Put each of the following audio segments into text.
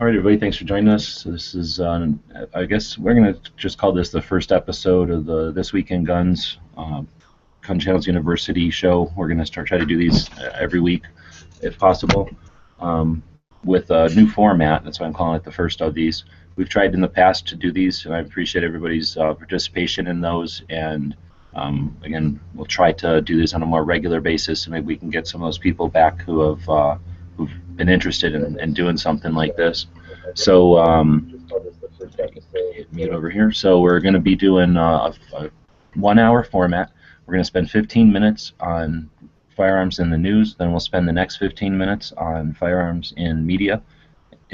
All right, everybody, thanks for joining us. So this is, I guess we're going to just call this the first episode of the This Week in Guns Gun Channels University show. We're going to try to do these every week, if possible, with a new format. That's why I'm calling it the first of these. We've tried in the past to do these, and I appreciate everybody's participation in those. And again, we'll try to do this on a more regular basis, and maybe we can get some of those people back who have who've been interested in doing something like this. So mute over here. So we're going to be doing a 1 hour format. We're going to spend 15 minutes on firearms in the news. Then we'll spend the next 15 minutes on firearms in media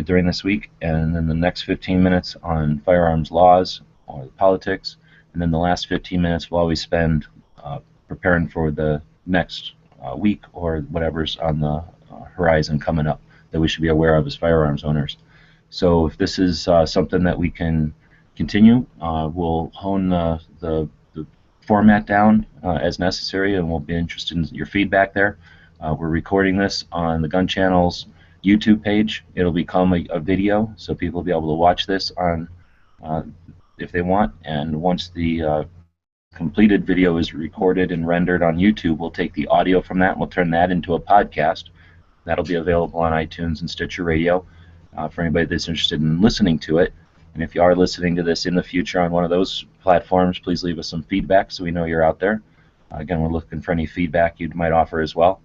during this week, and then the next 15 minutes on firearms laws or politics, and then the last 15 minutes we'll always spend preparing for the next week or whatever's on the horizon coming up that we should be aware of as firearms owners. So if this is something that we can continue, we'll hone the format down as necessary, and we'll be interested in your feedback there. We're recording this on the Gun Channel's YouTube page. It'll become a video, so people will be able to watch this on if they want, and once the completed video is recorded and rendered on YouTube, we'll take the audio from that and we'll turn that into a podcast. That'll be available on iTunes and Stitcher Radio for anybody that's interested in listening to it. And if you are listening to this in the future on one of those platforms, please leave us some feedback so we know you're out there. Again, we're looking for any feedback you might offer as well.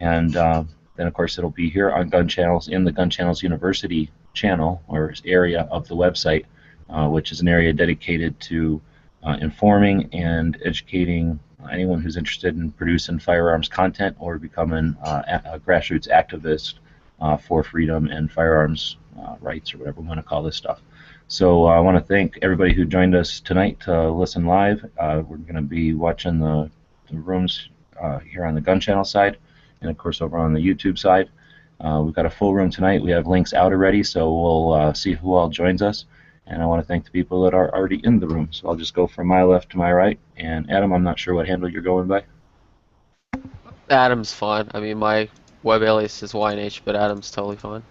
And then, of course, it'll be here on Gun Channels in the Gun Channels University channel or area of the website, which is an area dedicated to informing and educating anyone who's interested in producing firearms content or becoming a grassroots activist for freedom and firearms rights, or whatever we want to call this stuff. So I want to thank everybody who joined us tonight to listen live. We're going to be watching the rooms here on the Gun Channel side, and of course over on the YouTube side. We've got a full room tonight. We have links out already, so we'll see who all joins us. And I want to thank the people that are already in the room. So I'll just go from my left to my right. And Adam, I'm not sure what handle you're going by. Adam's fine. I mean, my web alias is YNH, but Adam's totally fine.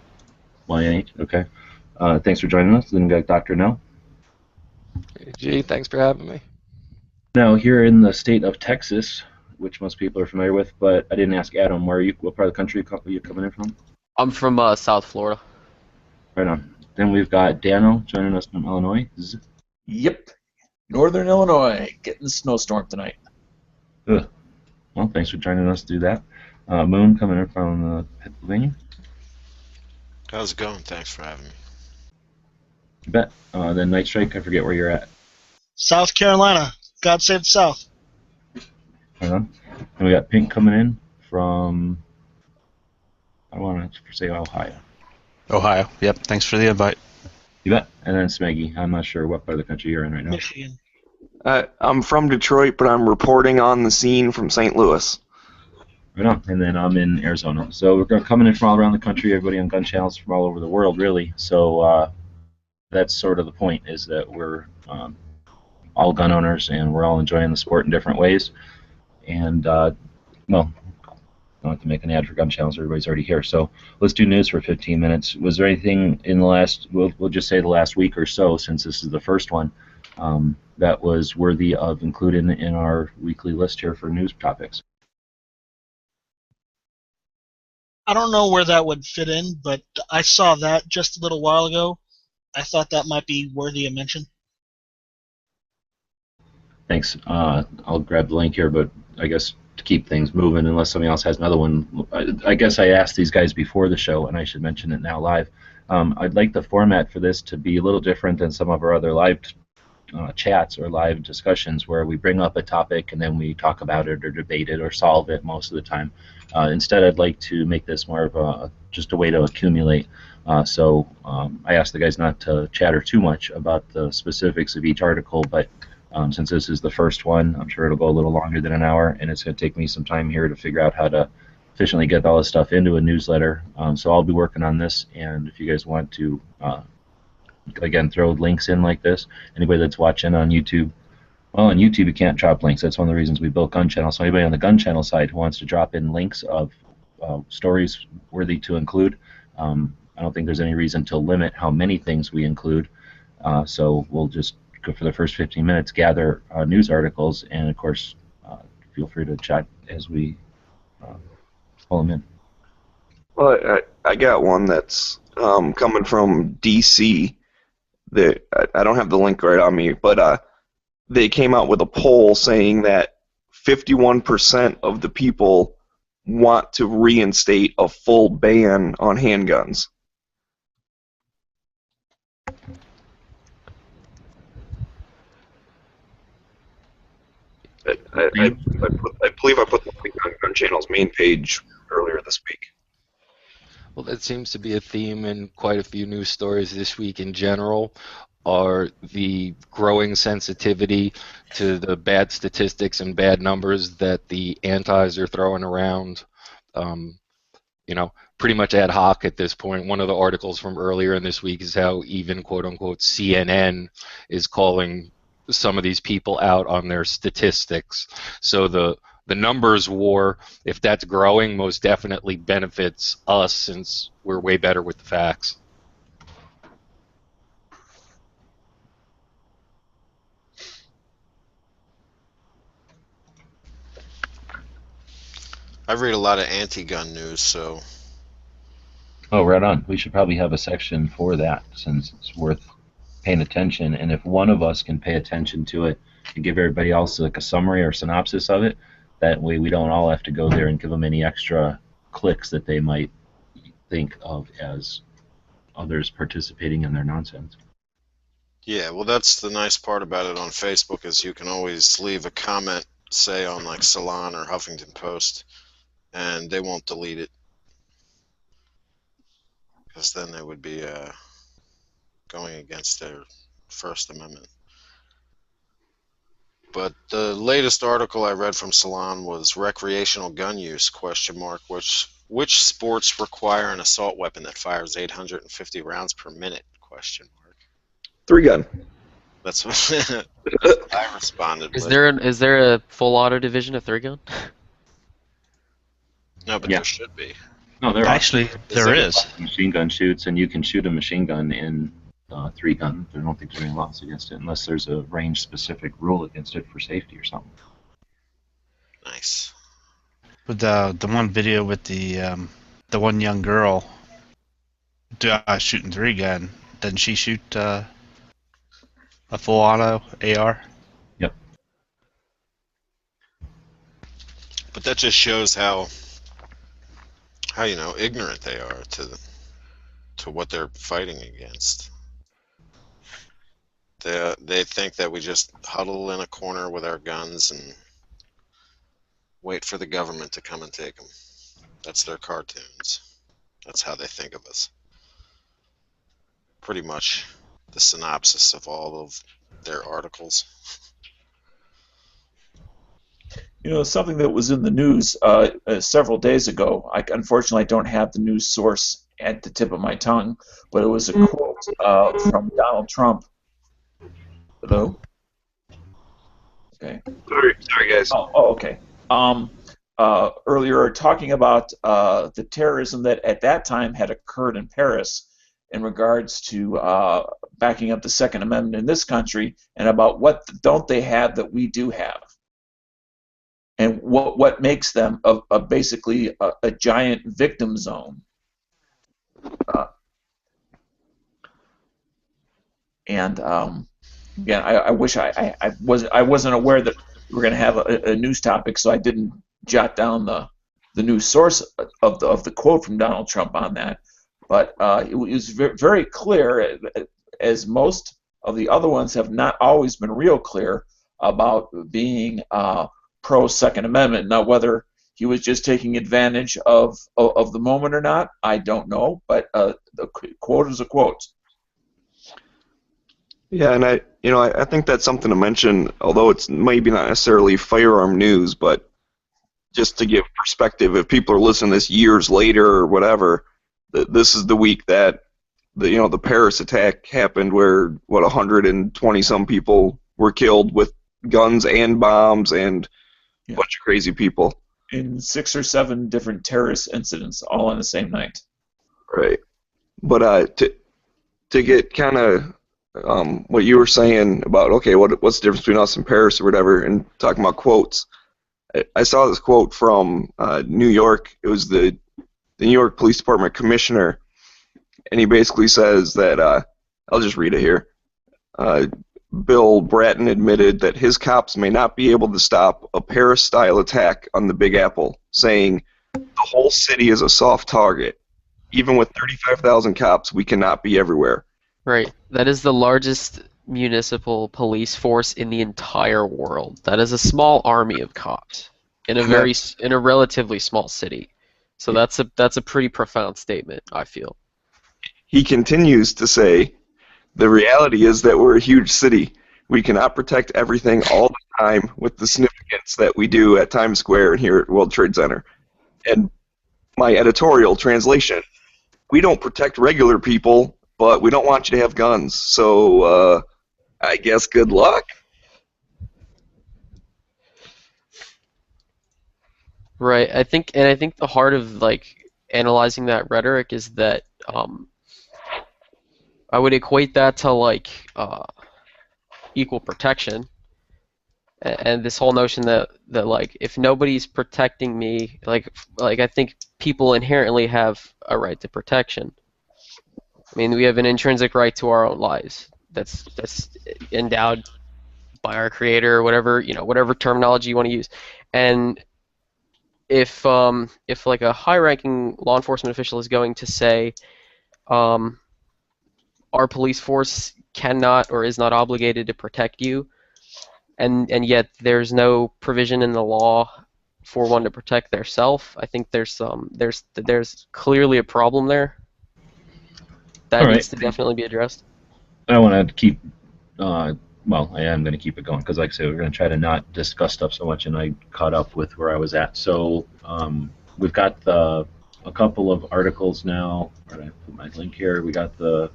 YNH, okay. Thanks for joining us. Then we got Dr. Nell. Hey, G, thanks for having me. Now, here in the state of Texas, which most people are familiar with, but I didn't ask Adam, what part of the country are you coming in from? I'm from South Florida. Right on. Then we've got Daniel joining us from Illinois. Yep. Northern Illinois. Getting a snowstorm tonight. Ugh. Well, thanks for joining us to do that. Moon coming in from Pennsylvania. How's it going? Thanks for having me. You bet. Then Night Strike, I forget where you're at. South Carolina. God save the South. Right on. And we got Pink coming in from, I want to say Ohio. Ohio. Yep. Thanks for the invite. You bet. And then Smeggy. I'm not sure what part of the country you're in right now. Michigan. I'm from Detroit, but I'm reporting on the scene from St. Louis. Right on. And then I'm in Arizona. So we're coming in from all around the country. Everybody on Gun Channels from all over the world, really. So that's sort of the point, is that we're all gun owners and we're all enjoying the sport in different ways. And, well, I don't have to make an ad for Gun Channels. Everybody's already here. So let's do news for 15 minutes. Was there anything in the last, we'll just say the last week or so, since this is the first one, that was worthy of including in our weekly list here for news topics? I don't know where that would fit in, but I saw that just a little while ago. I thought that might be worthy of mention. Thanks. I'll grab the link here, but I guess to keep things moving, unless somebody else has another one. I guess I asked these guys before the show, and I should mention it now live. I'd like the format for this to be a little different than some of our other live chats or live discussions where we bring up a topic and then we talk about it or debate it or solve it most of the time. Instead, I'd like to make this more of just a way to accumulate. So I asked the guys not to chatter too much about the specifics of each article, but since this is the first one, I'm sure it'll go a little longer than an hour, and it's going to take me some time here to figure out how to efficiently get all this stuff into a newsletter. So I'll be working on this, and if you guys want to, again, throw links in like this, anybody that's watching on YouTube, well, on YouTube you can't drop links. That's one of the reasons we built Gun Channel. So anybody on the Gun Channel side who wants to drop in links of stories worthy to include, I don't think there's any reason to limit how many things we include. So we'll just go for the first 15 minutes, gather news articles, and of course, feel free to chat as we pull them in. Well, I got one that's coming from DC. I don't have the link right on me, but they came out with a poll saying that 51% of the people want to reinstate a full ban on handguns. I believe I put the link on Gun Channel's main page earlier this week. Well, that seems to be a theme in quite a few news stories this week in general, are the growing sensitivity to the bad statistics and bad numbers that the antis are throwing around, pretty much ad hoc at this point. One of the articles from earlier in this week is how even quote-unquote CNN is calling some of these people out on their statistics. So the numbers war, if that's growing, most definitely benefits us since we're way better with the facts. I read a lot of anti-gun news, so Oh, right on. We should probably have a section for that since it's worth paying attention. And if one of us can pay attention to it and give everybody else like a summary or synopsis of it, that way we don't all have to go there and give them any extra clicks that they might think of as others participating in their nonsense. yeah. Well, that's the nice part about it on Facebook is you can always leave a comment, say on like Salon or Huffington Post, and they won't delete it because then they would be going against their First Amendment. But the latest article I read from Salon was recreational gun use, ? Which sports require an assault weapon that fires 850 rounds per minute, ? 3-gun. That's what I responded Is with. is there a full auto division of 3-gun? No, but Yeah. there should be. No, there Actually, there is. machine gun shoots, and you can shoot a machine gun in 3-gun. I don't think there's any laws against it unless there's a range-specific rule against it for safety or something. Nice. With the one video with the one young girl shooting 3-gun, didn't she shoot a full auto AR? Yep. But that just shows how ignorant they are to what they're fighting against. They think that we just huddle in a corner with our guns and wait for the government to come and take them. That's their cartoons. That's how they think of us. Pretty much the synopsis of all of their articles. Something that was in the news several days ago. Unfortunately, I don't have the news source at the tip of my tongue, but it was a quote from Donald Trump. Hello? Okay. Sorry, guys. Oh, okay. Earlier, talking about the terrorism that at that time had occurred in Paris in regards to backing up the Second Amendment in this country, and about what don't they have that we do have, and what makes them basically a giant victim zone. Again, I wish I wasn't aware that we were going to have a news topic, so I didn't jot down the news source of the quote from Donald Trump on that. But it was very clear, as most of the other ones have not always been real clear about being pro Second Amendment. Now, whether he was just taking advantage of the moment or not, I don't know. But the quote is a quote. Yeah, and I think that's something to mention, although it's maybe not necessarily firearm news, but just to give perspective, if people are listening to this years later or whatever, this is the week that the Paris attack happened, where 120 some people were killed with guns and bombs and a bunch of crazy people In 6 or 7 different terrorist incidents, all on the same night. Right. But to get kind of what you were saying about, okay, what's the difference between us and Paris or whatever, and talking about quotes. I saw this quote from New York. It was the New York Police Department commissioner, and he basically says that, I'll just read it here. Bill Bratton admitted that his cops may not be able to stop a Paris-style attack on the Big Apple, saying, the whole city is a soft target. Even with 35,000 cops, we cannot be everywhere. Right. That is the largest municipal police force in the entire world. That is a small army of cops in a relatively small city. So that's a pretty profound statement, I feel. He continues to say, the reality is that we're a huge city. We cannot protect everything all the time with the significance that we do at Times Square and here at World Trade Center. And my editorial translation, we don't protect regular people, but we don't want you to have guns. So I guess good luck. Right. I think the heart of like analyzing that rhetoric is that I would equate that to like equal protection, and this whole notion that like if nobody's protecting me, like I think people inherently have a right to protection. I mean, we have an intrinsic right to our own lives. That's endowed by our creator, or whatever terminology you want to use. And if like a high-ranking law enforcement official is going to say, our police force cannot or is not obligated to protect you, and yet there's no provision in the law for one to protect their self, I think there's clearly a problem there that All right. needs to definitely be addressed. I want to keep, well, I am going to keep it going because, like I said, we're going to try to not discuss stuff so much, and I caught up with where I was at. So we've got a couple of articles now. Where did I put my link here? We got the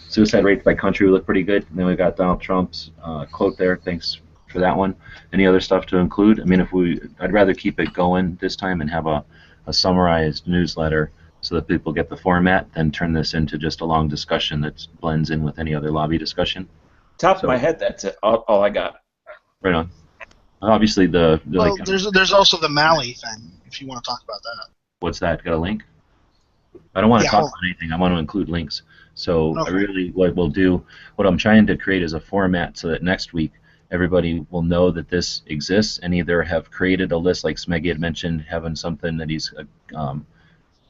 suicide rates by country look pretty good. And then we got Donald Trump's quote there. Thanks for that one. Any other stuff to include? I mean, I'd rather keep it going this time and have a summarized newsletter so that people get the format than turn this into just a long discussion that blends in with any other lobby discussion. Top of my head, that's it. All I got. Right on. Obviously, Well, there's also the Mali thing, if you want to talk about that. What's that? Got a link? I don't want to Yeah, talk hold about anything. I want to include links. So Okay. I really, what I'm trying to create is a format so that next week everybody will know that this exists and either have created a list like Smeggy had mentioned, having something that he's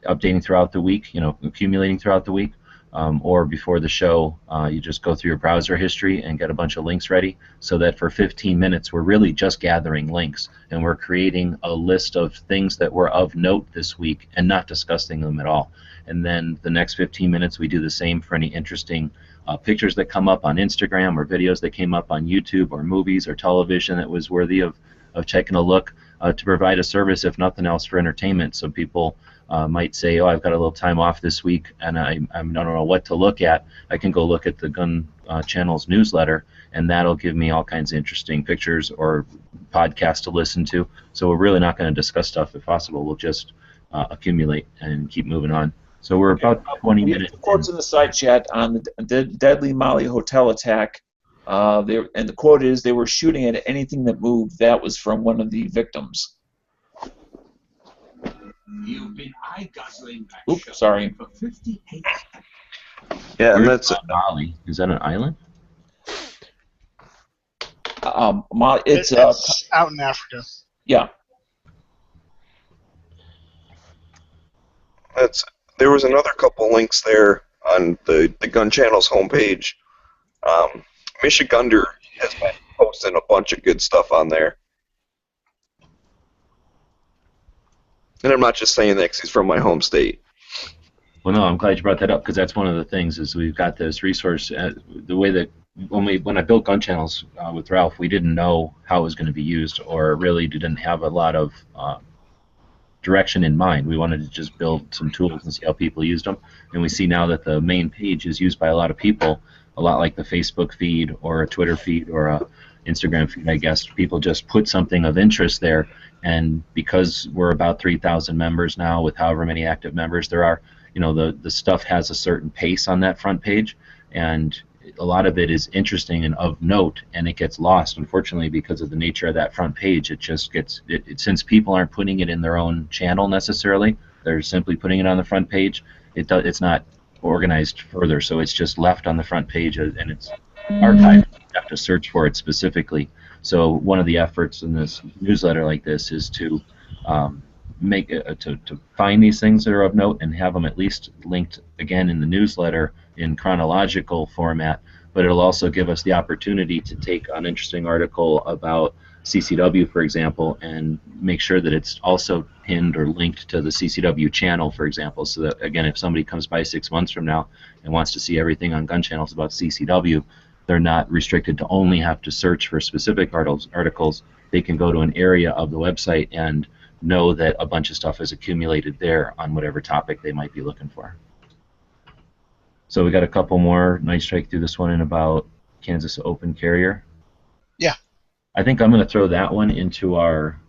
updating throughout the week, accumulating throughout the week, or before the show, you just go through your browser history and get a bunch of links ready so that for 15 minutes we're really just gathering links and we're creating a list of things that were of note this week and not discussing them at all. And then the next 15 minutes we do the same for any interesting pictures that come up on Instagram or videos that came up on YouTube or movies or television that was worthy of taking a look, to provide a service, if nothing else, for entertainment. So people might say, oh, I've got a little time off this week and I don't know what to look at. I can go look at the Gun Channel's newsletter, and that'll give me all kinds of interesting pictures or podcasts to listen to. So we're really not going to discuss stuff if possible. We'll just accumulate and keep moving on. So we're about 20 We have minutes. quotes in the side chat on the deadly Mali hotel attack. And the quote is, they were shooting at anything that moved. That was from one of the victims. You've been eye-guzzling that Oops, sorry. for 58. Yeah, and Where's that's Bali? Is that an island? It's out in Africa. yeah. there was another couple links there on the Gun Channel's homepage. Michigander has been posting a bunch of good stuff on there. And I'm not just saying that because he's from my home state. Well, no, I'm glad you brought that up because that's one of the things is we've got this resource. The way that when I built Gun Channels with Ralph, we didn't know how it was going to be used, or really didn't have a lot of direction in mind. We wanted to just build some tools and see how people used them. And we see now that the main page is used by a lot of people, a lot like the Facebook feed or a Twitter feed or a Instagram feed, I guess. People just put something of interest there, and because we're about 3,000 members now with however many active members there are, the stuff has a certain pace on that front page, and a lot of it is interesting and of note, and it gets lost, unfortunately, because of the nature of that front page. It just gets since people aren't putting it in their own channel necessarily, they're simply putting it on the front page. It's not organized further, so it's just left on the front page, and it's archived. You have to search for it specifically. So one of the efforts in this newsletter like this is to to find these things that are of note and have them at least linked again in the newsletter in chronological format. But it'll also give us the opportunity to take an interesting article about CCW, for example, and make sure that it's also pinned or linked to the CCW channel, for example, so that, again, if somebody comes by 6 months from now and wants to see everything on gun channels about CCW, they're not restricted to only have to search for specific articles. They can go to an area of the website and know that a bunch of stuff is accumulated there on whatever topic they might be looking for. So we got a couple more. Nice strike through this one in about Kansas open carrier. Yeah. I think I'm going to throw that one into our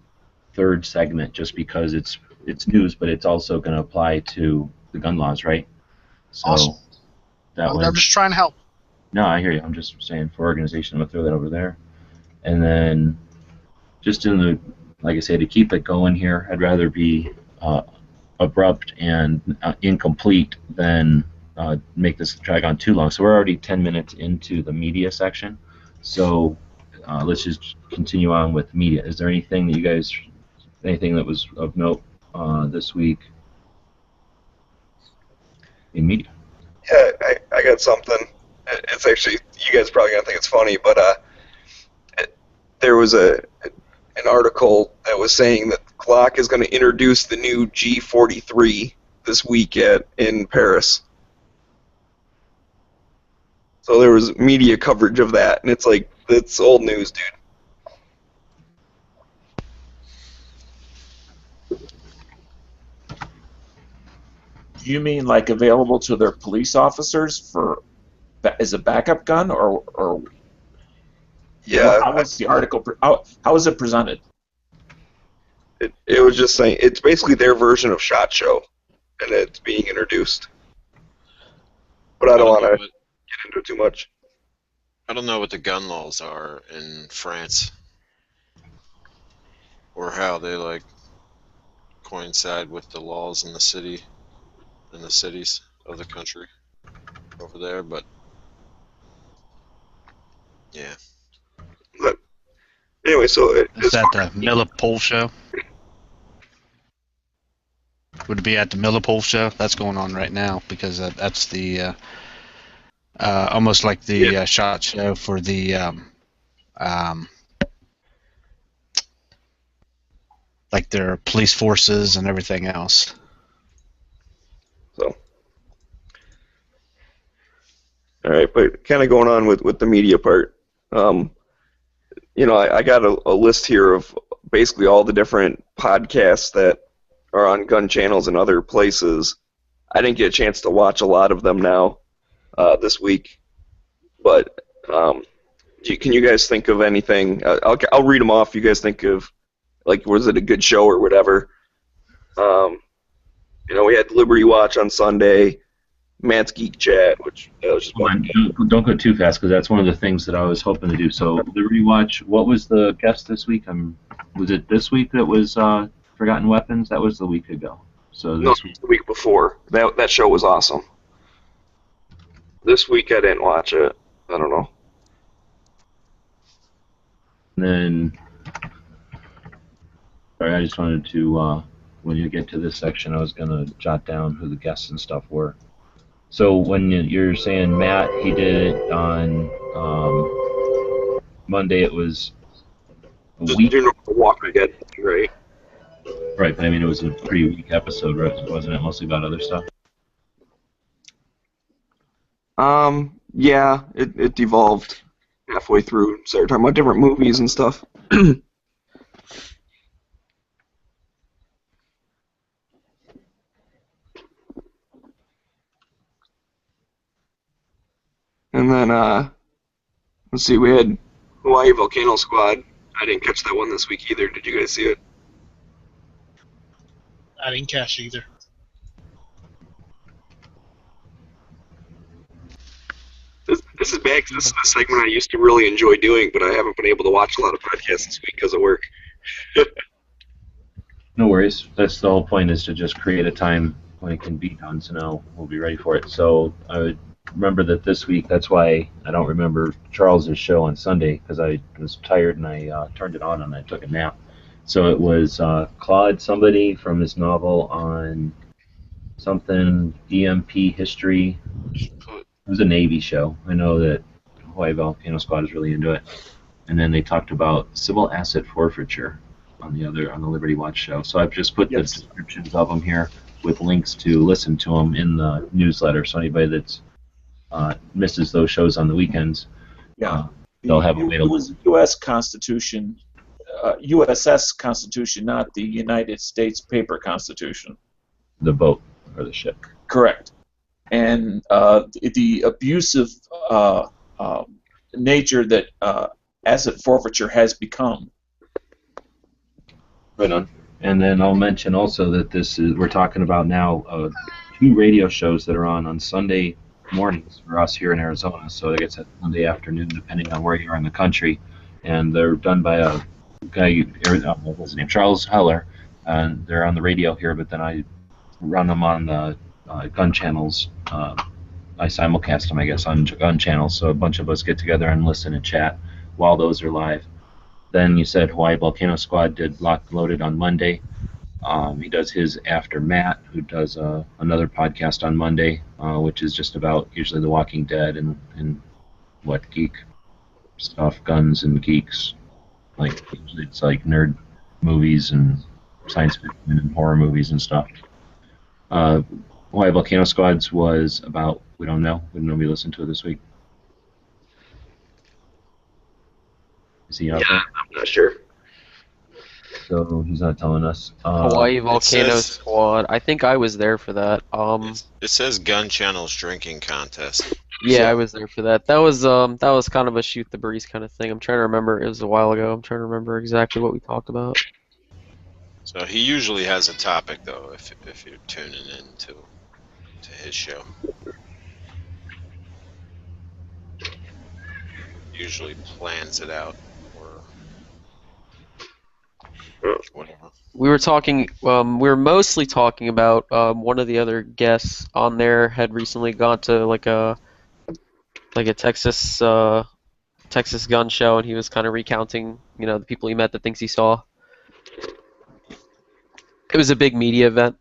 third segment just because it's news, but it's also going to apply to the gun laws, right? So Awesome. that one. I'm just trying to help. No, I hear you. I'm just saying for organization, I'm going to throw that over there. And then just like I say, to keep it going here, I'd rather be abrupt and incomplete than make this drag on too long. So we're already 10 minutes into the media section. So let's just continue on with media. Is there anything that was of note this week in media? Yeah, I got something. It's actually, you guys are probably going to think it's funny, but there was an article that was saying that Glock is going to introduce the new G43 this week in Paris. So there was media coverage of that, and it's like, it's old news, dude. Do you mean like available to their police officers as a backup gun, or Yeah. how was the article? How was it presented? It was just saying it's basically their version of SHOT Show, and it's being introduced. But I don't want to get into it too much. I don't know what the gun laws are in France, or how they like coincide with the laws in the cities of the country over there. But yeah. But anyway, so Is that the Millipole show? Would it be at the Millipole show? That's going on right now because that's the almost like the SHOT Show for the like their police forces and everything else. So, all right, but kind of going on with the media part. I got a list here of basically all the different podcasts that are on gun channels and other places. I didn't get a chance to watch a lot of them now this week, but can you guys think of anything? I'll read them off. You guys think of, like, was it a good show or whatever? We had Liberty Watch on Sunday, Matt's Geek Chat, which was just fun. Don't go too fast because that's one of the things that I was hoping to do. So Liberty Watch, what was the guest this week? Was it this week that was Forgotten Weapons? That was the week ago. So No, the week before. That show was awesome. This week I didn't watch it. I don't know. And then, sorry, I just wanted to, when you get to this section, I was going to jot down who the guests and stuff were. So when you're saying Matt, he did it on Monday, it was a Just week. doing a Walker Dead, right? Right, but I mean, it was a pretty weak episode, right? Wasn't it mostly about other stuff? Yeah, it devolved halfway through. Started talking about different movies and stuff. And then, let's see, we had Hawaii Volcano Squad. I didn't catch that one this week either. Did you guys see it? I didn't catch either. This is bad because this is the segment I used to really enjoy doing, but I haven't been able to watch a lot of podcasts this week because of work. No worries. That's the whole point, is to just create a time when it can be done. So now we'll be ready for it. So I would remember that this week. That's why I don't remember Charles's show on Sunday, because I was tired and I turned it on and I took a nap. So it was Claude, somebody from his novel on something EMP history. It was a Navy show. I know that Hawaii Volcano Squad is really into it. And then they talked about civil asset forfeiture on the Liberty Watch show. So I've just put the descriptions of them here with links to listen to them in the newsletter. So anybody that's misses those shows on the weekends, they'll have them available. It was U.S. Constitution, USS Constitution, not the United States paper Constitution. The boat or the ship. Correct. And the abusive nature that asset forfeiture has become. Right on. And then I'll mention also that we're talking about now 2 radio shows that are on Sunday mornings for us here in Arizona. So I guess it's Sunday afternoon, depending on where you are in the country. And they're done by a guy, what's his name, Charles Heller. And they're on the radio here, but then I run them on the gun channels. I simulcast them, I guess, on gun channels. So a bunch of us get together and listen and chat while those are live. Then you said Hawaii Volcano Squad did Locked and Loaded on Monday. He does his after Matt, who does another podcast on Monday, which is just about usually The Walking Dead and what geek stuff, guns and geeks. Like usually it's like nerd movies and science fiction and horror movies and stuff. Hawaii Volcano Squad's was about we don't know. We listened to it this week. Is he out there? I'm not sure. So he's not telling us. Hawaii Volcano Squad. I think I was there for that. It says Gun Channel's drinking contest. Yeah, I was there for that. That was kind of a shoot the breeze kind of thing. I'm trying to remember. It was a while ago. I'm trying to remember exactly what we talked about. So he usually has a topic, though, if you're tuning in to his show. Usually plans it out or whatever. We were mostly talking about one of the other guests on there had recently gone to like a Texas gun show, and he was kind of recounting, the people he met, the things he saw. It was a big media event.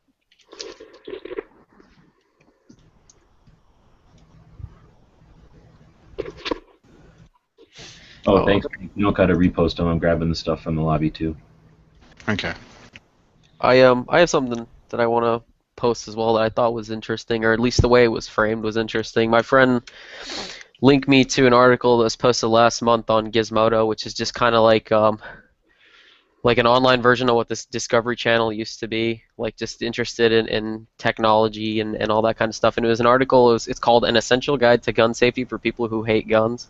Oh, thanks. You don't got to repost them. I'm grabbing the stuff from the lobby too. Okay. I have something that I want to post as well that I thought was interesting, or at least the way it was framed was interesting. My friend linked me to an article that was posted last month on Gizmodo, which is just kind of like an online version of what this Discovery Channel used to be, like just interested in technology and all that kind of stuff. And it was an article. It's called "An Essential Guide to Gun Safety for People Who Hate Guns."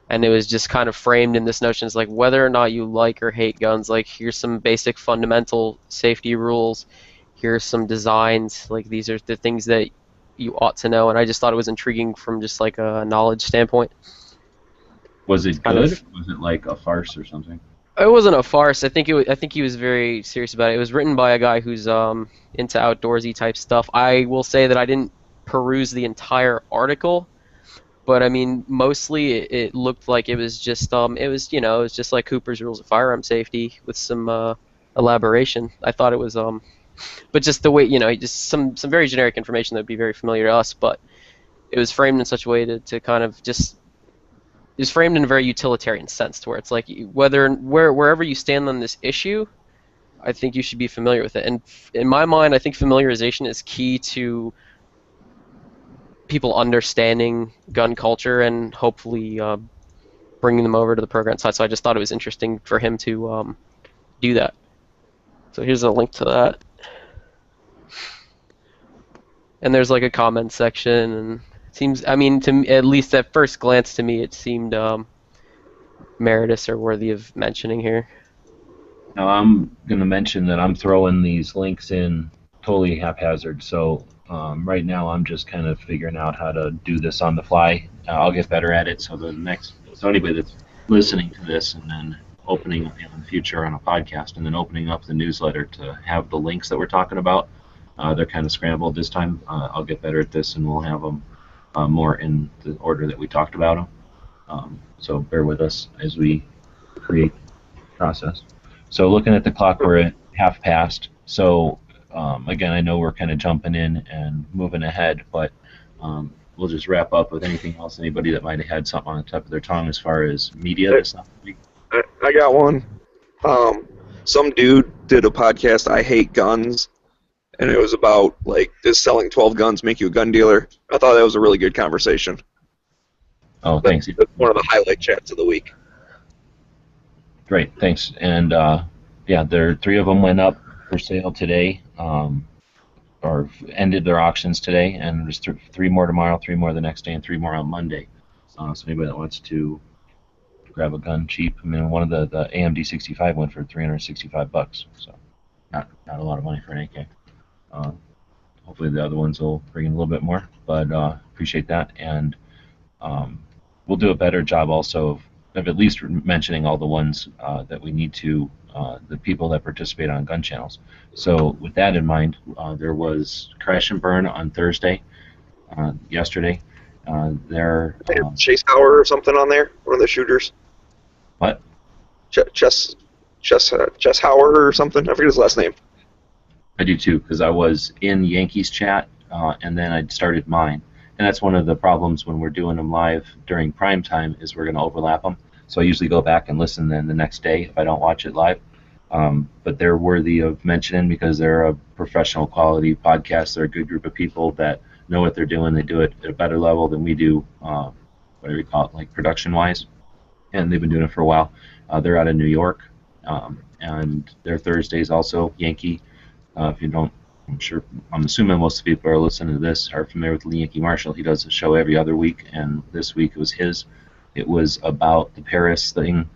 And it was just kind of framed in this notion, it's like whether or not you like or hate guns, like here's some basic fundamental safety rules, here's some designs, like these are the things that you ought to know. And I just thought it was intriguing from just like a knowledge standpoint. Was it good? Was it like a farce or something? It wasn't a farce. I think he was very serious about it. It was written by a guy who's into outdoorsy type stuff. I will say that I didn't peruse the entire article. But I mean, mostly it looked like it was just it was just like Cooper's Rules of Firearm Safety with some elaboration. I thought it was but just the way just some very generic information that would be very familiar to us. But it was framed in such a way to kind of just it was framed in a very utilitarian sense, to where it's like wherever you stand on this issue, I think you should be familiar with it. And in my mind, I think familiarization is key to people understanding gun culture and hopefully bringing them over to the program side. So I just thought it was interesting for him to do that. So here's a link to that. And there's like a comment section, and it seems, I mean, at least at first glance to me, it seemed meritorious or worthy of mentioning here. Now I'm going to mention that I'm throwing these links in totally haphazard. So Right now, I'm just kind of figuring out how to do this on the fly. I'll get better at it. So anybody that's listening to this and then opening in the future on a podcast and then opening up the newsletter to have the links that we're talking about, they're kind of scrambled this time. I'll get better at this and we'll have them more in the order that we talked about them. So bear with us as we create the process. So looking at the clock, we're at half past. So again, I know we're kind of jumping in and moving ahead, but we'll just wrap up with anything else. Anybody that might have had something on the tip of their tongue as far as media this week. I got one. Some dude did a podcast, I Hate Guns, and it was about, like, does selling 12 guns make you a gun dealer? I thought that was a really good conversation. Oh, thanks. That's one of the highlight chats of the week. Great, thanks. And yeah, three of them went up for sale today, or ended their auctions today, and there's three more tomorrow, three more the next day, and three more on Monday. So anybody that wants to grab a gun cheap, I mean, one of the AMD 65 went for $365, so not a lot of money for an AK. Hopefully the other ones will bring in a little bit more, but appreciate that, and we'll do a better job also of at least mentioning all the ones that we need to, the people that participate on gun channels. So with that in mind, there was Crash and Burn on Thursday, yesterday. Chase Howard or something on there, one of the shooters. What? Chess Howard or something. I forget his last name. I do too, because I was in Yankees chat, and then I started mine. And that's one of the problems when we're doing them live during prime time is we're going to overlap them. So I usually go back and listen then the next day if I don't watch it live. But they're worthy of mentioning because they're a professional quality podcast. They're a good group of people that know what they're doing. They do it at a better level than we do, whatever you call it, like production-wise. And they've been doing it for a while. They're out of New York, and their Thursdays also Yankee. If you don't, I'm assuming most of the people who are listening to this are familiar with Lee Yankee Marshall. He does a show every other week, and this week it was his. It was about the Paris thing,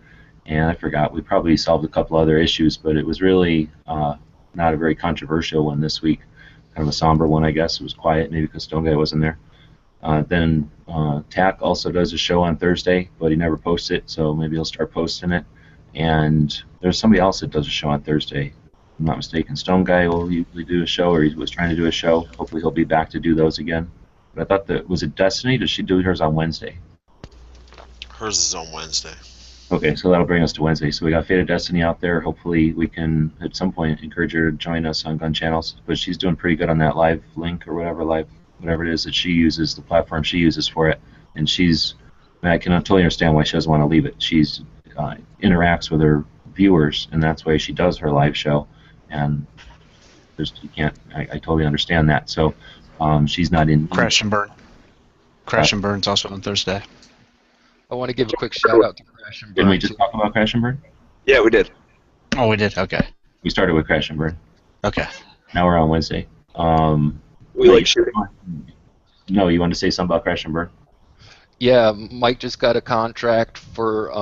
and I forgot. We probably solved a couple other issues, but it was really not a very controversial one this week. Kind of a somber one, I guess. It was quiet, maybe because Stone Guy wasn't there. Then Tack also does a show on Thursday, but he never posts it, so maybe he'll start posting it. And there's somebody else that does a show on Thursday. I'm not mistaken. Stone Guy will usually do a show, or he was trying to do a show. Hopefully he'll be back to do those again. But I thought that, was it Destiny? Does she do hers on Wednesday? Hers is on Wednesday. Okay, so that'll bring us to Wednesday. So we got Fate of Destiny out there. Hopefully we can, at some point, encourage her to join us on Gun Channels. But she's doing pretty good on that live link or whatever it is that she uses, the platform she uses for it. And I can totally understand why she doesn't want to leave it. She's interacts with her viewers, and that's why she does her live show. And I totally understand that. So she's not in. Crash and Burn. Crash and Burn's also on Thursday. I want to give a quick shout out to Crash and Burn. Didn't we just talk about Crash and Burn? Yeah, we did. Oh, we did? Okay. We started with Crash and Burn. Okay. Now we're on Wednesday. We like shooting. No, you wanted to say something about Crash and Burn? Yeah, Mike just got a contract for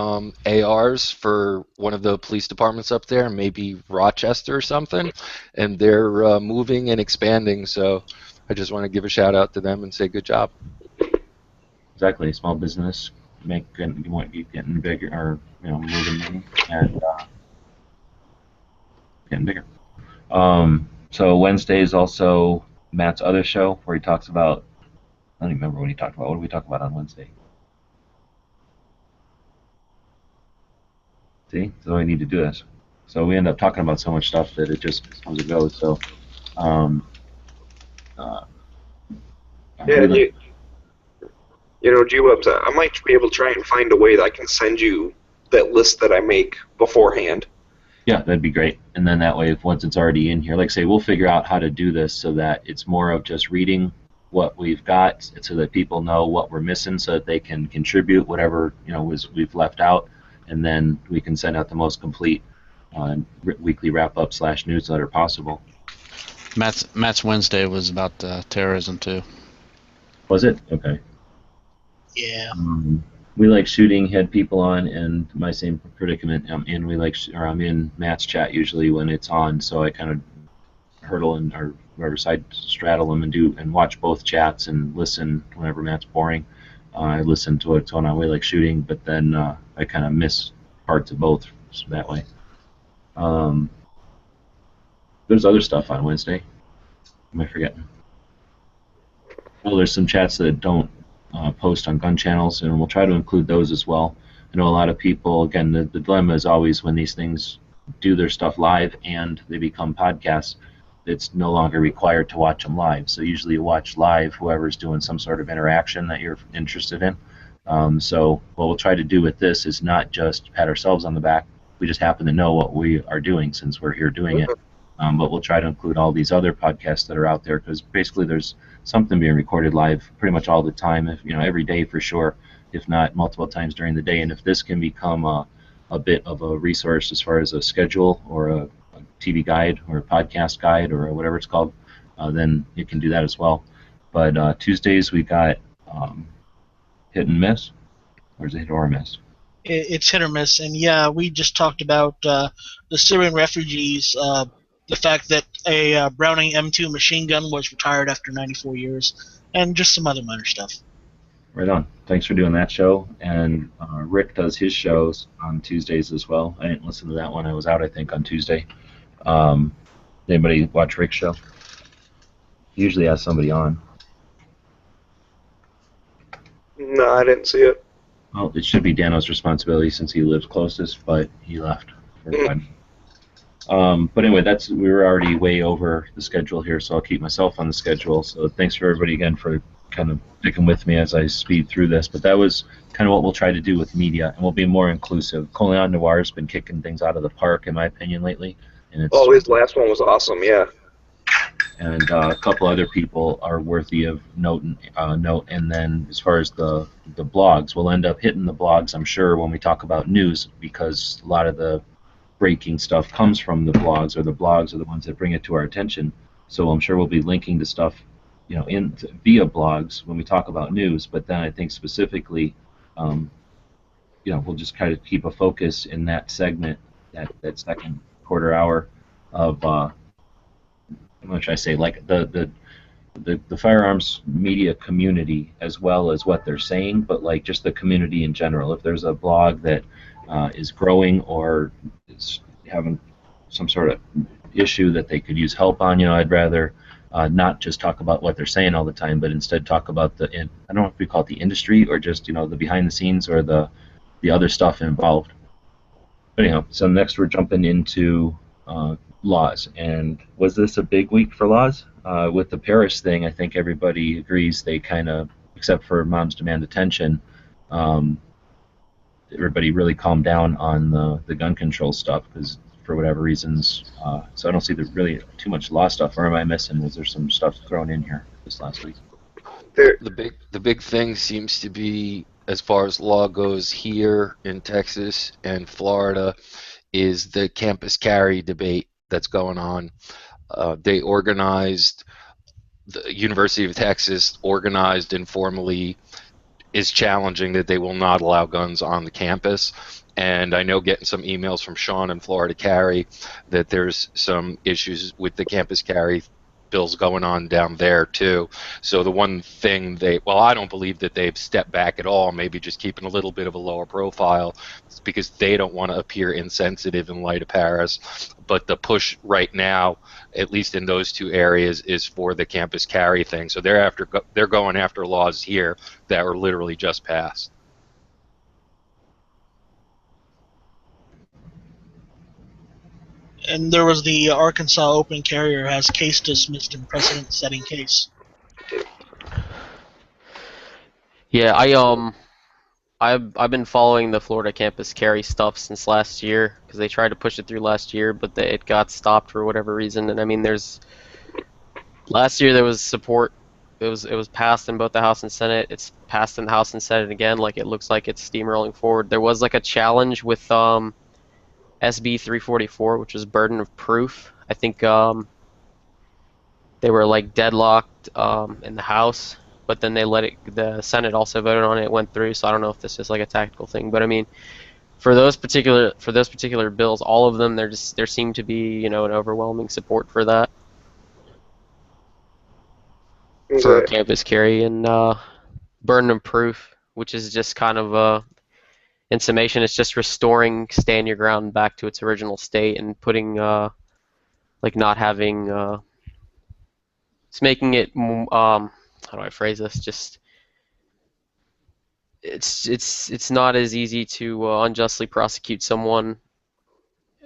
ARs for one of the police departments up there, maybe Rochester or something, and they're moving and expanding. So I just want to give a shout out to them and say good job. Exactly, small business, getting bigger, or moving money and getting bigger. So Wednesday is also Matt's other show where he talks about. I don't even remember what he talked about. What did we talk about on Wednesday? See, so we need to do this. So we end up talking about so much stuff that it just comes and goes. So, Yeah, G-Webs, I might be able to try and find a way that I can send you that list that I make beforehand. Yeah, that'd be great. And then that way, once it's already in here, like say, we'll figure out how to do this so that it's more of just reading what we've got, so that people know what we're missing, so that they can contribute whatever we've left out, and then we can send out the most complete weekly wrap-up / newsletter possible. Matt's Wednesday was about terrorism too. Was it? Okay. Yeah. We like shooting, had people on, and my same predicament. I'm in Matt's chat usually when it's on, so I kind of hurdle and or whoever side straddle them and do and watch both chats and listen whenever Matt's boring. I listen to what's going on. We like shooting, but then I kind of miss parts of both that way. There's other stuff on Wednesday. Am I forgetting? Well, there's some chats that don't post on gun channels, and we'll try to include those as well. I know a lot of people, again, the dilemma is always when these things do their stuff live and they become podcasts, it's no longer required to watch them live. So usually you watch live whoever's doing some sort of interaction that you're interested in. So what we'll try to do with this is not just pat ourselves on the back. We just happen to know what we are doing since we're here doing it. But we'll try to include all these other podcasts that are out there, because basically there's something being recorded live pretty much all the time, if every day for sure, if not multiple times during the day. And if this can become a bit of a resource as far as a schedule or a TV guide or a podcast guide or whatever it's called, then it can do that as well. But Tuesdays we got hit and miss, or is it hit or miss? It's hit or miss, and yeah, we just talked about the Syrian refugees, the fact that a Browning M2 machine gun was retired after 94 years, and just some other minor stuff. Right on. Thanks for doing that show. And Rick does his shows on Tuesdays as well. I didn't listen to that one. I was out, I think, on Tuesday. Anybody watch Rick's show? He usually has somebody on. No, I didn't see it. Well, it should be Dano's responsibility since he lives closest, but he left for fun. But anyway, we were already way over the schedule here, so I'll keep myself on the schedule. So thanks for everybody again for kind of sticking with me as I speed through this. But that was kind of what we'll try to do with media, and we'll be more inclusive. Colion Noir's been kicking things out of the park, in my opinion, lately. And his last one was awesome, yeah. And a couple other people are worthy of note. And then as far as the blogs, we'll end up hitting the blogs, I'm sure, when we talk about news, because a lot of the breaking stuff comes from the blogs, or the blogs are the ones that bring it to our attention. So I'm sure we'll be linking to stuff, via blogs when we talk about news. But then I think specifically, we'll just kind of keep a focus in that segment, that second quarter hour of, what should I say, like the firearms media community, as well as what they're saying, but like just the community in general. If there's a blog that is growing or is having some sort of issue that they could use help on, I'd rather not just talk about what they're saying all the time, but instead talk about I don't know if we call it the industry, or just the behind the scenes, or the other stuff involved. But anyhow, so next we're jumping into laws. And was this a big week for laws? With the Paris thing, I think everybody agrees they kind of, except for Moms Demand Attention, everybody really calmed down on the gun control stuff, because for whatever reasons. So I don't see really too much law stuff. Or am I missing? Was there some stuff thrown in here this last week? The big thing seems to be, as far as law goes here in Texas and Florida, is the campus carry debate that's going on. They organized, the University of Texas organized informally, is challenging that they will not allow guns on the campus. And I know, getting some emails from Sean in Florida Carry, that there's some issues with the campus carry bills going on down there too. So the one thing I don't believe that they've stepped back at all, maybe just keeping a little bit of a lower profile. It's because they don't want to appear insensitive in light of Paris. But the push right now, at least in those two areas, is for the campus carry thing. So they're going after laws here that were literally just passed. And there was the Arkansas Open Carrier has case dismissed in precedent-setting case. Yeah, I've been following the Florida campus carry stuff since last year, because they tried to push it through last year, but it got stopped for whatever reason. And I mean, last year there was support. It was passed in both the House and Senate. It's passed in the House and Senate again. Like, it looks like it's steamrolling forward. There was like a challenge with SB 344, which was burden of proof. I think they were like deadlocked in the House, but then the Senate also voted on it. It went through. So I don't know if this is like a tactical thing, but I mean, for those particular bills, all of them, there seemed to be an overwhelming support for that. for Okay. campus carry, and burden of proof, which is just kind of in summation, it's just restoring stand your ground back to its original state and putting like not having it's making it how do I phrase this? Just it's not as easy to unjustly prosecute someone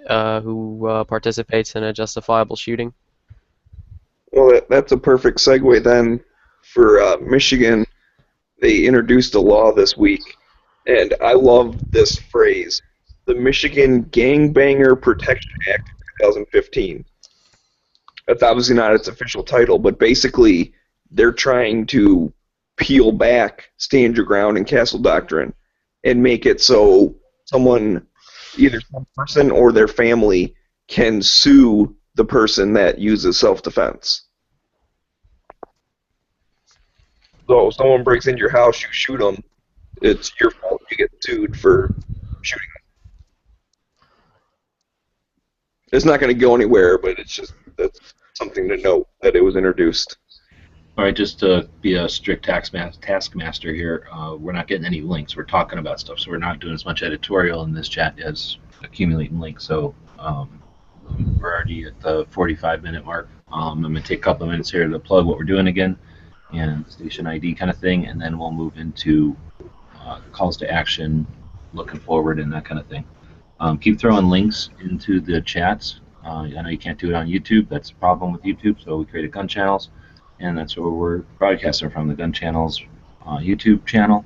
who participates in a justifiable shooting. Well, that's a perfect segue then for Michigan. They introduced a law this week, and I love this phrase: the Michigan Gangbanger Protection Act of 2015. That's obviously not its official title, but basically they're trying to peel back stand your ground and castle doctrine and make it so someone, either some person or their family, can sue the person that uses self-defense. So if someone breaks into your house, you shoot them, it's your fault. You get sued for shooting them. It's not going to go anywhere, but it's just that's something to note that it was introduced. All right, just to be a strict taskmaster here, we're not getting any links. We're talking about stuff, so we're not doing as much editorial in this chat as accumulating links. So we're already at the 45-minute mark. I'm going to take a couple of minutes here to plug what we're doing again and station ID kind of thing, and then we'll move into calls to action, looking forward, and that kind of thing. Keep throwing links into the chats. I know you can't do it on YouTube. That's a problem with YouTube, so we created gun channels, and that's where we're broadcasting from, the gun channels YouTube channel.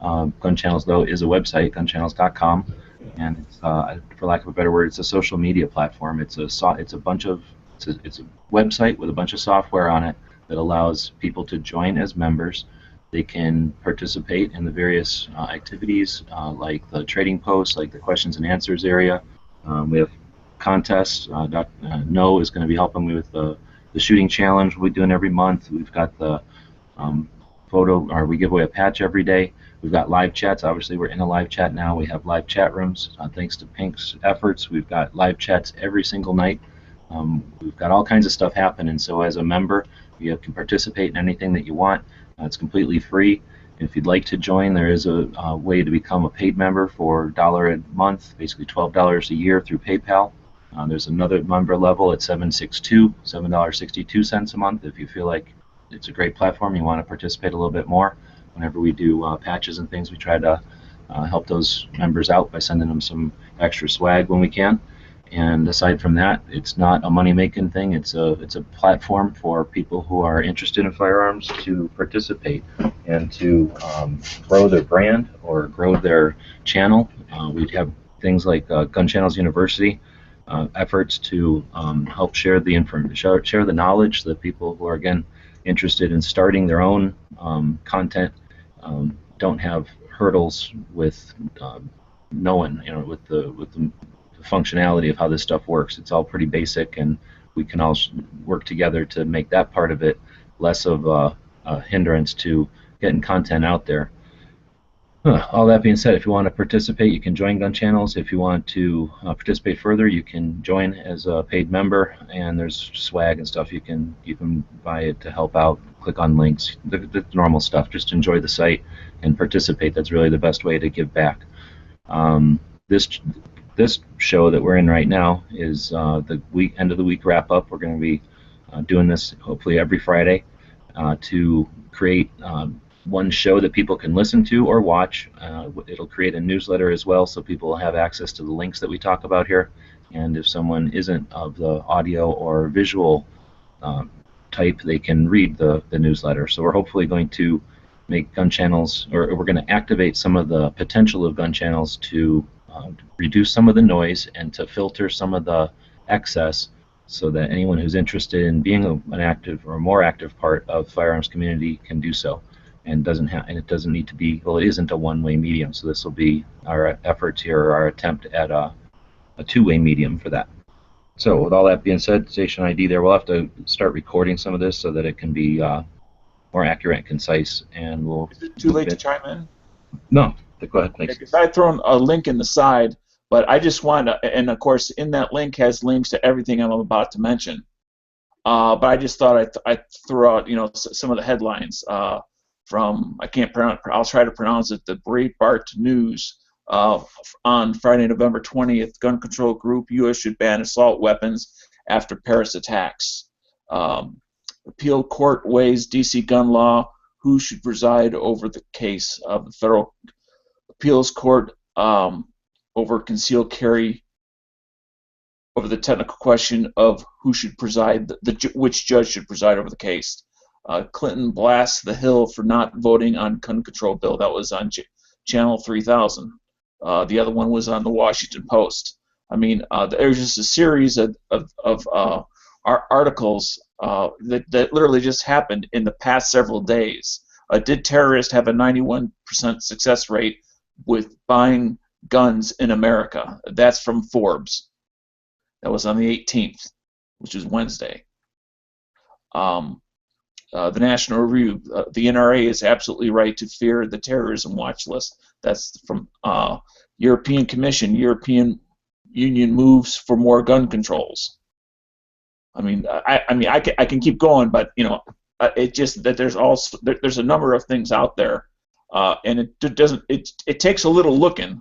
Gun channels, though, is a website, gunchannels.com, and it's, for lack of a better word, it's a social media platform. It's a website with a bunch of software on it that allows people to join as members. They can participate in the various activities, like the trading posts, like the questions and answers area. We have contests. No is going to be helping me with the shooting challenge we're doing every month. We've got the we give away a patch every day. We've got live chats. Obviously, we're in a live chat now. We have live chat rooms. Thanks to Pink's efforts, we've got live chats every single night. We've got all kinds of stuff happening. So as a member, you can participate in anything that you want. It's completely free. If you'd like to join, there is a way to become a paid member for $1 a month, basically $12 a year through PayPal. There's another member level at $7.62 a month if you feel like it's a great platform. You want to participate a little bit more. Whenever we do patches and things, we try to help those members out by sending them some extra swag when we can. And aside from that, it's not a money-making thing. It's a platform for people who are interested in firearms to participate and to grow their brand or grow their channel. We have things like Gun Channels University efforts to help share the share the knowledge that people who are again interested in starting their own content don't have hurdles with knowing, with the functionality of how this stuff works. It's all pretty basic, and we can all work together to make that part of it less of a hindrance to getting content out there. All that being said, if you want to participate, you can join Gun Channels. If you want to participate further, you can join as a paid member, and there's swag and stuff you can buy it to help out. Click on links, the normal stuff. Just enjoy the site and participate. That's really the best way to give back. This show that we're in right now is the end of the week wrap up. We're going to be doing this hopefully every Friday to create one show that people can listen to or watch. It'll create a newsletter as well, so people will have access to the links that we talk about here. And if someone isn't of the audio or visual type, they can read the newsletter. So we're hopefully going to make Gun Channels, or we're going to activate some of the potential of Gun Channels to reduce some of the noise and to filter some of the excess, so that anyone who's interested in being an active or more active part of the firearms community can do so, and it doesn't need to be, well, it isn't a one-way medium. So this will be our efforts here, our attempt at a two-way medium for that. So with all that being said, station ID there, we'll have to start recording some of this so that it can be more accurate and concise, and we'll. Is it too late to chime in? No, go ahead. Thanks. Because I've thrown a link in the side, but I just want to, and of course in that link has links to everything I'm about to mention. But I just thought I'd throw out, some of the headlines from, I can't pronounce, I'll try to pronounce it, the Breitbart News. On Friday, November 20th, gun control group, U.S. should ban assault weapons after Paris attacks. Appeal court weighs D.C. gun law. Who should preside over the case of the federal appeals court over concealed carry, over the technical question of who should preside, which judge should preside over the case. Clinton blasts the Hill for not voting on gun control bill. That was on Channel 3000. The other one was on the Washington Post. I mean, there's just a series of articles that literally just happened in the past several days. Did terrorists have a 91% success rate with buying guns in America? That's from Forbes. That was on the 18th, which is Wednesday. The National Review, the NRA is absolutely right to fear the terrorism watch list. That's from European Commission. European Union moves for more gun controls. I mean, I can keep going, but it just that there's a number of things out there, and it takes a little looking.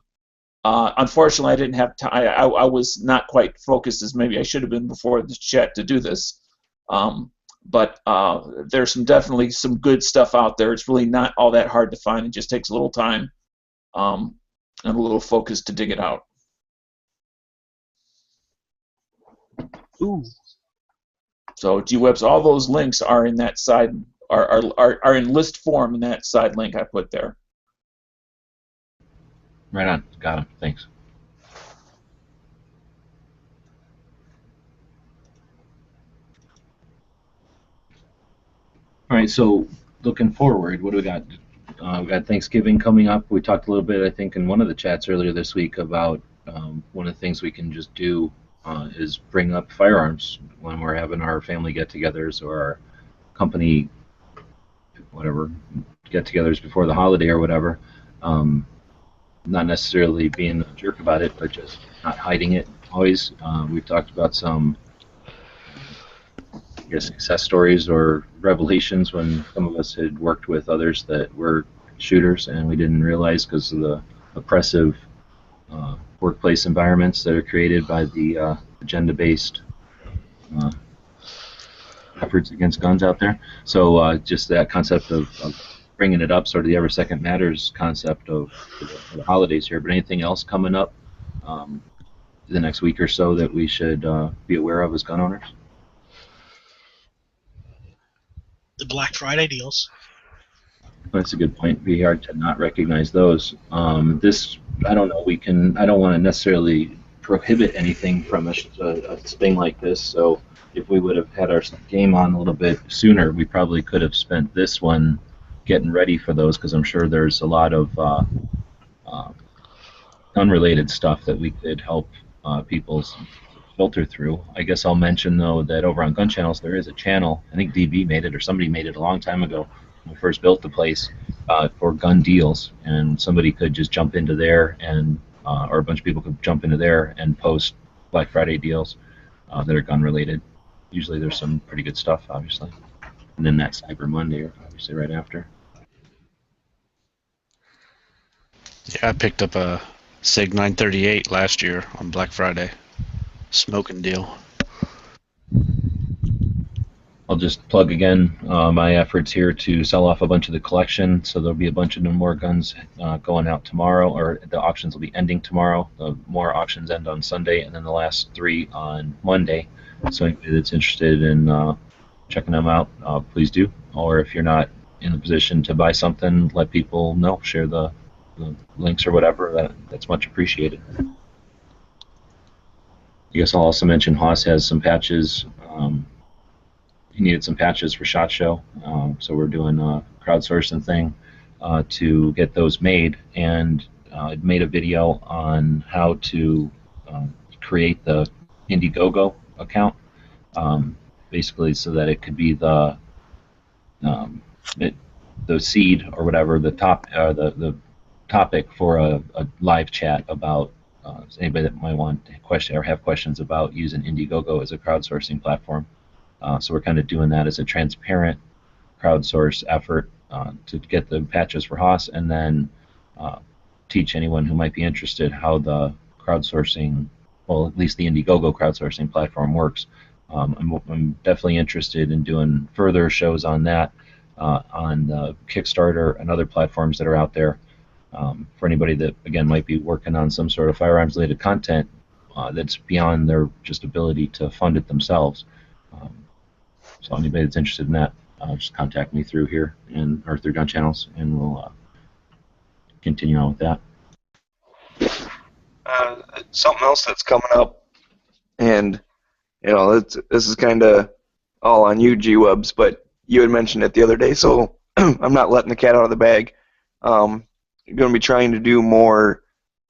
Unfortunately, I didn't have time. I was not quite focused as maybe I should have been before the chat to do this. But there's definitely some good stuff out there. It's really not all that hard to find. It just takes a little time and a little focus to dig it out. Ooh. So G-Webs, all those links are in that side, are in list form in that side link I put there. Right on. Got him. Thanks. All right, so looking forward, what do we got? We got Thanksgiving coming up. We talked a little bit, I think, in one of the chats earlier this week about one of the things we can just do is bring up firearms when we're having our family get-togethers or our company, whatever, get-togethers before the holiday or whatever. Not necessarily being a jerk about it, but just not hiding it always. We've talked about some success stories or revelations when some of us had worked with others that were shooters and we didn't realize because of the oppressive workplace environments that are created by the agenda-based efforts against guns out there. So just that concept of bringing it up, sort of the every second matters concept of the holidays here. But anything else coming up the next week or so that we should be aware of as gun owners? The Black Friday deals. That's a good point. It'd be hard to not recognize those. This, I don't know. I don't want to necessarily prohibit anything from a thing like this. So if we would have had our game on a little bit sooner, we probably could have spent this one getting ready for those, because I'm sure there's a lot of unrelated stuff that we could help people filter through. I guess I'll mention, though, that over on Gun Channels there is a channel, I think DB made it or somebody made it a long time ago when we first built the place, for gun deals, and somebody could just jump into there and or a bunch of people could jump into there and post Black Friday deals that are gun related. Usually there's some pretty good stuff, obviously, and then that Cyber Monday obviously right after. Yeah, I picked up a SIG 938 last year on Black Friday. Smoking deal. I'll just plug again my efforts here to sell off a bunch of the collection. So there'll be a bunch of more guns going out tomorrow, or the auctions will be ending tomorrow. The more auctions end on Sunday, and then the last 3 on Monday. So anybody that's interested in checking them out, please do. Or if you're not in a position to buy something, let people know. Share the links or whatever. That's much appreciated. I guess I'll also mention Haas has some patches. He needed some patches for SHOT Show, so we're doing a crowdsourcing thing to get those made, and I made a video on how to create the Indiegogo account, basically so that it could be the seed or whatever, the topic for a live chat about anybody that might want to question or have questions about using Indiegogo as a crowdsourcing platform. So we're kind of doing that as a transparent crowdsource effort to get the patches for Haas, and then teach anyone who might be interested how the crowdsourcing, well, at least the Indiegogo crowdsourcing platform works. I'm definitely interested in doing further shows on that on Kickstarter and other platforms that are out there. For anybody that, again, might be working on some sort of firearms-related content that's beyond their just ability to fund it themselves. So anybody that's interested in that, just contact me through here or through Gun Channels, and we'll continue on with that. Something else that's coming up, and this is kind of all on you, G-Webs, but you had mentioned it the other day, so I'm not letting the cat out of the bag. You're going to be trying to do more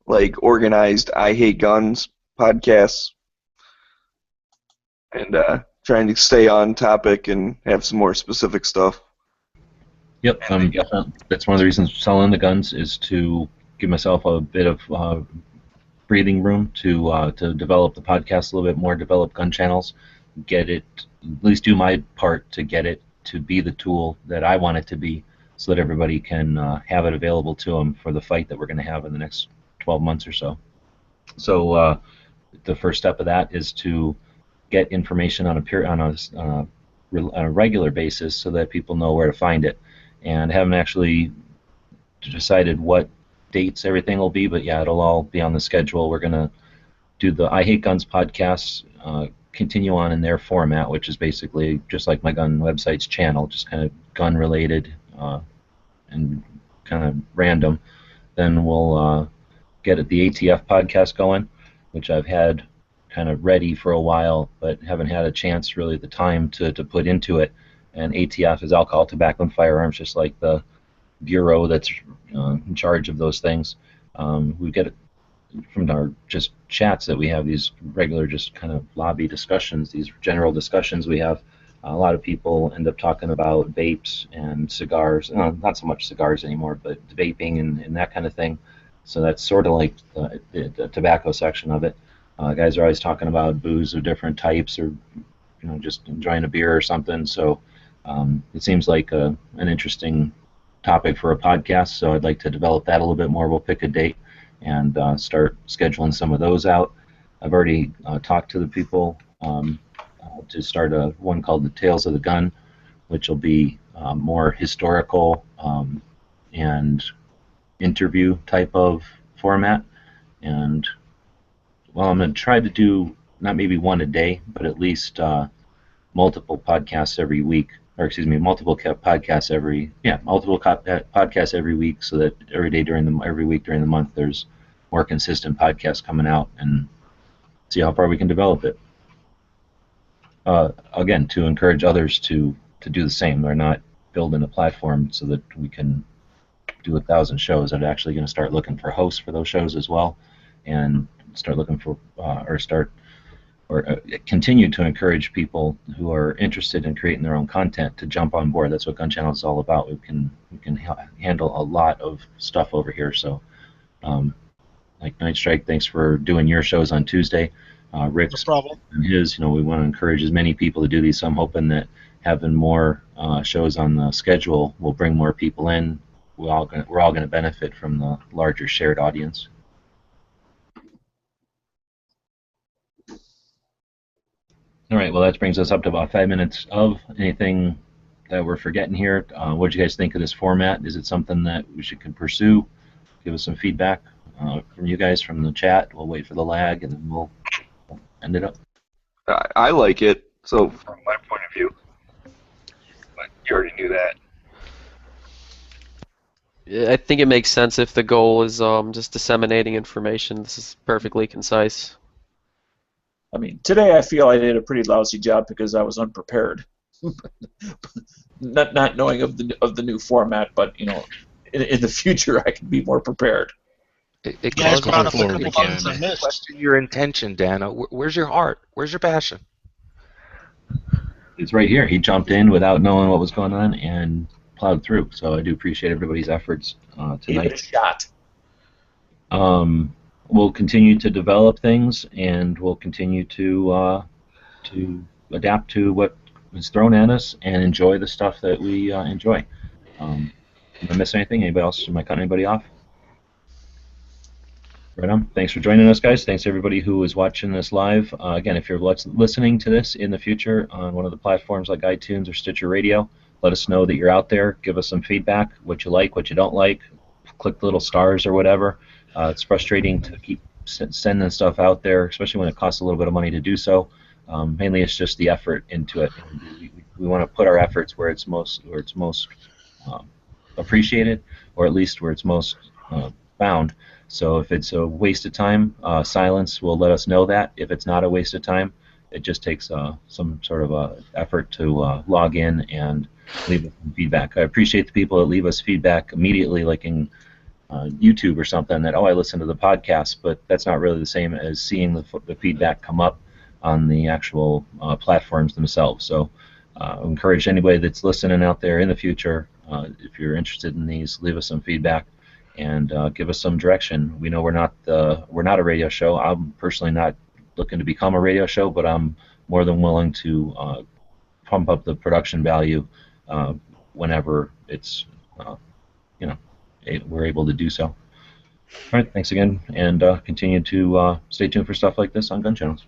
like organized I Hate Guns podcasts, and trying to stay on topic and have some more specific stuff. Yep, that's one of the reasons selling the guns is to give myself a bit of breathing room to develop the podcast a little bit more, develop Gun Channels, get it, at least do my part to get it to be the tool that I want it to be, so that everybody can have it available to them for the fight that we're going to have in the next 12 months or so. So the first step of that is to get information on a regular basis so that people know where to find it. And I haven't actually decided what dates everything will be, but yeah, it'll all be on the schedule. We're going to do the I Hate Guns podcasts, continue on in their format, which is basically just like my gun website's channel, just kind of gun related and kind of random. Then we'll get the ATF podcast going, which I've had kind of ready for a while, but haven't had a chance really the time to put into it. And ATF is alcohol, tobacco, and firearms, just like the bureau that's in charge of those things. We get it from our just chats that we have, these regular just kind of lobby discussions, these general discussions we have. A lot of people end up talking about vapes and cigars, not so much cigars anymore, but vaping and that kind of thing. So that's sort of like the tobacco section of it. Guys are always talking about booze of different types, or just enjoying a beer or something. So it seems like an interesting topic for a podcast. So I'd like to develop that a little bit more. We'll pick a date and start scheduling some of those out. I've already talked to the people to start one called the Tales of the Gun, which will be more historical and interview type of format. And well, I'm going to try to do not maybe one a day, but at least multiple podcasts every week, or excuse me, multiple podcasts every week, so that every week during the month there's more consistent podcasts coming out, and see how far we can develop it. Again, to encourage others to do the same. They're not building a platform so that we can do 1,000 shows. I'm actually going to start looking for hosts for those shows as well, and start looking for continue to encourage people who are interested in creating their own content to jump on board. That's what Gun Channel is all about. We can handle a lot of stuff over here. So, like Night Strike, thanks for doing your shows on Tuesday. Rick's No problem. and his. We want to encourage as many people to do these. So I'm hoping that having more shows on the schedule will bring more people in. We're all going to benefit from the larger shared audience. All right, well, that brings us up to about 5 minutes of anything that we're forgetting here. What did you guys think of this format? Is it something that we should pursue? Give us some feedback from you guys from the chat. We'll wait for the lag, and then we'll end it up. I like it, so from my point of view, but you already knew that. I think it makes sense if the goal is just disseminating information. This is perfectly concise. I mean, today I feel I did a pretty lousy job because I was unprepared, not knowing of the new format. But in the future I can be more prepared. It You guys calls brought up for a couple things I missed. question your intention, Dana. Where's your heart? Where's your passion? It's right here. He jumped in without knowing what was going on and plowed through. So I do appreciate everybody's efforts Give it a tonight. shot. We'll continue to develop things, and we'll continue to adapt to what is thrown at us and enjoy the stuff that we enjoy. Am I missing anything? Anybody else? Am I cutting anybody off? Right on. Thanks for joining us, guys. Thanks everybody who is watching this live. Again, if you're listening to this in the future on one of the platforms like iTunes or Stitcher Radio, let us know that you're out there. Give us some feedback, what you like, what you don't like. Click the little stars or whatever. It's frustrating to keep sending stuff out there, especially when it costs a little bit of money to do so. Mainly, it's just the effort into it. We want to put our efforts where it's most appreciated, or at least where it's most found. So if it's a waste of time, silence will let us know that. If it's not a waste of time, it just takes some sort of effort to log in and leave us some feedback. I appreciate the people that leave us feedback immediately, like in YouTube or something, that, oh, I listened to the podcast, but that's not really the same as seeing the feedback come up on the actual platforms themselves. So I encourage anybody that's listening out there in the future, if you're interested in these, leave us some feedback and give us some direction. We know we're not a radio show. I'm personally not looking to become a radio show, but I'm more than willing to pump up the production value whenever it's we're able to do so. All right, thanks again, and continue to stay tuned for stuff like this on Gun Channels.